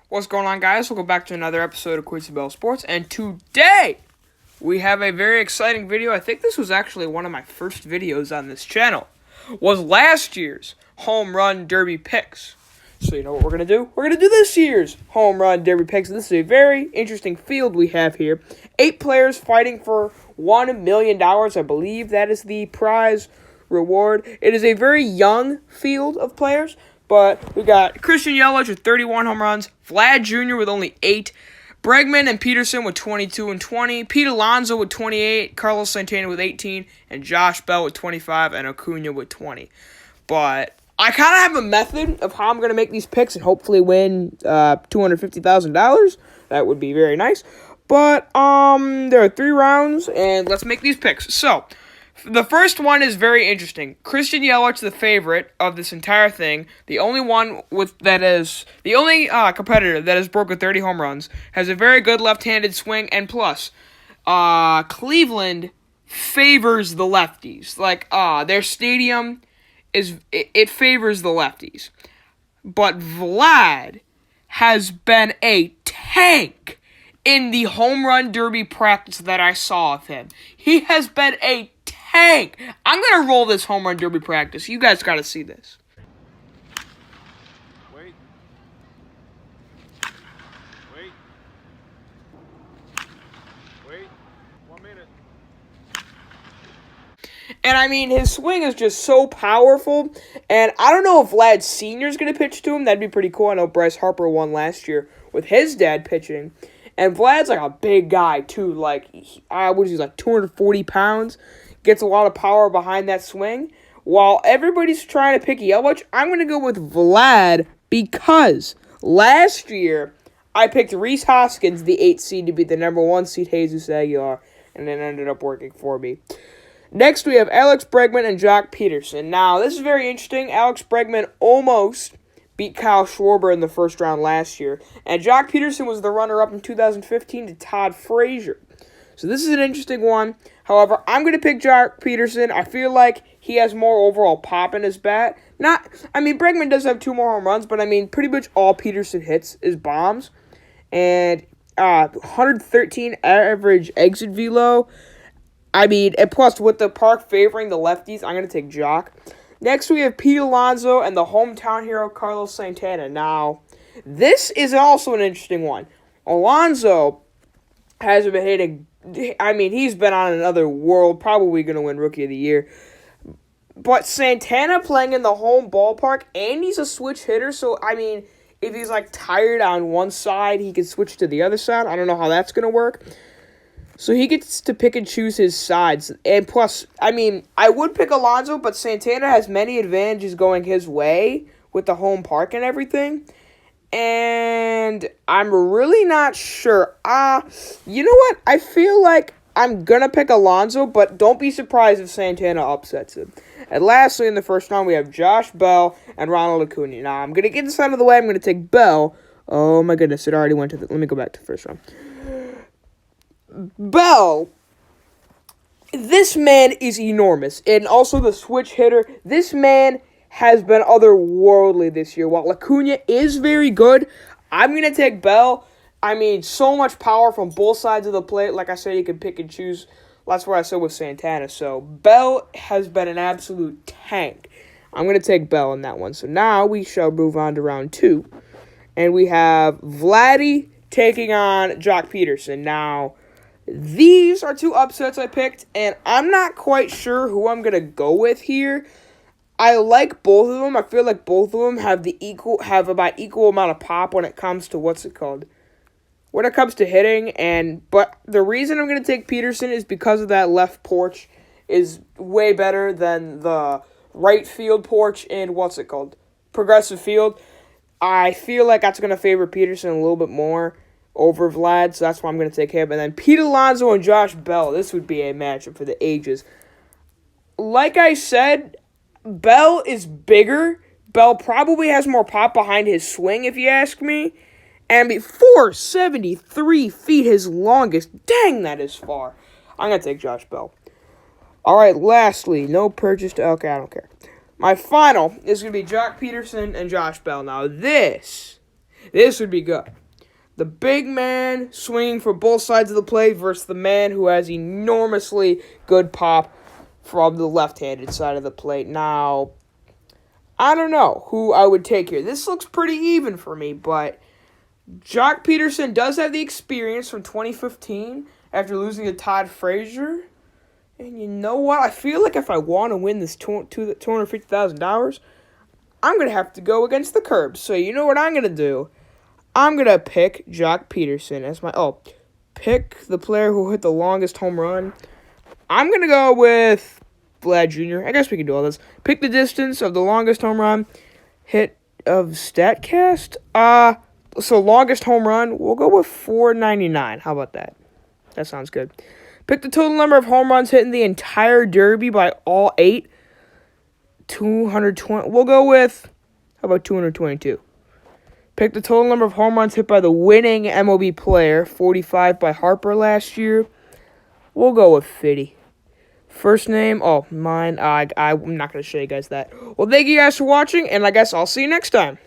What's going on, guys? Welcome back to another episode of Quincy Bell Sports, and today we have a very exciting video. I think this was actually one of my first videos on this channel. Was last year's home run derby picks. So you know what we're going to do? We're going to do this year's home run derby picks. This is a very interesting field we have here. 8 players fighting for $1 million. I believe that is the prize reward. It is a very young field of players. But we got Christian Yelich with 31 home runs, Vlad Jr. with only 8, Bregman and Peterson with 22 and 20, Pete Alonso with 28, Carlos Santana with 18, and Joc Bell with 25, and Acuna with 20. But I kind of have a method of how I'm going to make these picks and hopefully win $250,000. That would be very nice. But there are 3 rounds, and let's make these picks. So the first one is very interesting. Christian Yelich, the favorite of this entire thing, the only competitor that has broken 30 home runs, has a very good left-handed swing, and plus, Cleveland favors the lefties. Their stadium it favors the lefties. But Vlad has been a tank in the home run derby practice that I saw of him. He has been a tank. I'm going to roll this home run derby practice. You guys got to see this. Wait. 1 minute. And I mean, his swing is just so powerful. And I don't know if Vlad Sr. is going to pitch to him. That'd be pretty cool. I know Bryce Harper won last year with his dad pitching. And Vlad's like a big guy, too. Like 240 pounds. Gets a lot of power behind that swing. While everybody's trying to pick Yelich, I'm going to go with Vlad because last year I picked Rhys Hoskins, the 8th seed, to be the number 1 seed, Jesus Aguilar, and it ended up working for me. Next, we have Alex Bregman and Joc Pederson. Now, this is very interesting. Alex Bregman almost beat Kyle Schwarber in the first round last year, and Joc Pederson was the runner-up in 2015 to Todd Frazier. So this is an interesting one. However, I'm going to pick Joc Pederson. I feel like he has more overall pop in his bat. Bregman does have 2 more home runs, but pretty much all Pederson hits is bombs. And 113 average exit velo. And plus with the park favoring the lefties, I'm going to take Joc. Next, we have Pete Alonso and the hometown hero Carlos Santana. Now, this is also an interesting one. Alonso hasn't been hitting. He's been on another world, probably going to win Rookie of the Year. But Santana playing in the home ballpark, and he's a switch hitter, so, if he's, tired on one side, he can switch to the other side. I don't know how that's going to work. So he gets to pick and choose his sides. And plus, I would pick Alonso, but Santana has many advantages going his way with the home park and everything. And I'm really not sure. You know what? I feel like I'm going to pick Alonso, but don't be surprised if Santana upsets him. And lastly, in the first round, we have Joc Bell and Ronald Acuna. Now, I'm going to get this out of the way. I'm going to take Bell. Oh, my goodness. It already went to the... Let me go back to the first round. Bell, this man is enormous. And also the switch hitter. This man has been otherworldly this year. While Acuna is very good, I'm going to take Bell. So much power from both sides of the plate. Like I said, you can pick and choose. That's what I said with Santana. So, Bell has been an absolute tank. I'm going to take Bell in that one. So, now we shall move on to round 2. And we have Vladdy taking on Joc Pederson. Now, these are 2 upsets I picked. And I'm not quite sure who I'm going to go with here. I like both of them. I feel like both of them have about equal amount of pop when it comes to when it comes to hitting. But the reason I'm going to take Pederson is because of that left porch is way better than the right field porch in Progressive Field. I feel like that's going to favor Pederson a little bit more over Vlad, so that's why I'm going to take him. And then Pete Alonso and Joc Bell. This would be a matchup for the ages. Like I said, Bell is bigger. Bell probably has more pop behind his swing, if you ask me. And 473 feet, his longest. Dang, that is far. I'm going to take Joc Bell. All right, lastly, no purchase to... Okay, I don't care. My final is going to be Joc Pederson and Joc Bell. Now, this This would be good. The big man swinging for both sides of the plate versus the man who has enormously good pop from the left-handed side of the plate. Now, I don't know who I would take here. This looks pretty even for me, but Joc Pederson does have the experience from 2015 after losing to Todd Frazier. And you know what? I feel like if I want to win this $250,000, I'm going to have to go against the curb. So you know what I'm going to do? I'm going to pick Joc Pederson as my... pick the player who hit the longest home run. I'm going to go with Vlad Jr. I guess we can do all this. Pick the distance of the longest home run hit of StatCast. So longest home run, we'll go with 499. How about that? That sounds good. Pick the total number of home runs hit in the entire Derby by all 8. 220. We'll go with, how about 222? Pick the total number of home runs hit by the winning MLB player, 45 by Harper last year. We'll go with 50. First name, mine. I'm not going to show you guys that. Well, thank you guys for watching, and I guess I'll see you next time.